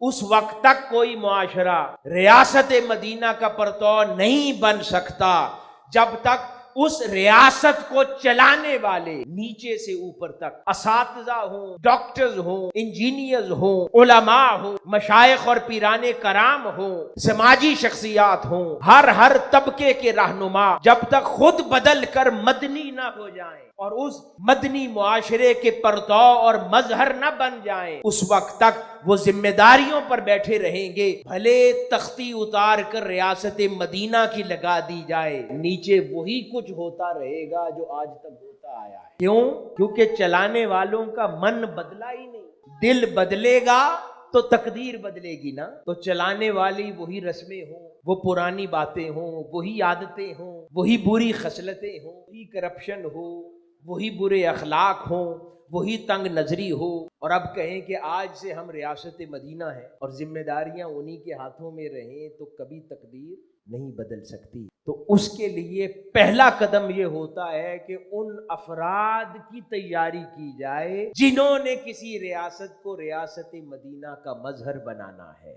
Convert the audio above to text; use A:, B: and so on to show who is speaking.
A: اس وقت تک کوئی معاشرہ ریاست مدینہ کا پرتو نہیں بن سکتا جب تک اس ریاست کو چلانے والے نیچے سے اوپر تک اساتذہ ہوں، ڈاکٹرز ہوں، انجینئرز ہوں، علماء ہوں، مشائخ اور پیران کرام ہوں، سماجی شخصیات ہوں، ہر طبقے کے رہنما جب تک خود بدل کر مدنی نہ ہو جائیں اور اس مدنی معاشرے کے پرتو اور مظہر نہ بن جائیں، اس وقت تک وہ ذمہ داریوں پر بیٹھے رہیں گے، بھلے تختی اتار کر ریاست مدینہ کی لگا دی جائے، نیچے وہی کچھ ہوتا رہے گا جو آج تک ہوتا آیا ہے۔ کیوں؟ کیونکہ چلانے والوں کا من بدلا ہی نہیں۔ دل بدلے گا تو تقدیر بدلے گی نا۔ تو چلانے والی وہی رسمیں ہوں، وہ پرانی باتیں ہوں، وہی عادتیں ہوں، وہی بری خصلتیں ہوں، وہی کرپشن ہو، وہی برے اخلاق ہوں، وہی تنگ نظری ہو، اور اب کہیں کہ آج سے ہم ریاست مدینہ ہیں اور ذمہ داریاں انہی کے ہاتھوں میں رہیں تو کبھی تقدیر نہیں بدل سکتی۔ تو اس کے لیے پہلا قدم یہ ہوتا ہے کہ ان افراد کی تیاری کی جائے جنہوں نے کسی ریاست کو ریاست مدینہ کا مظہر بنانا ہے۔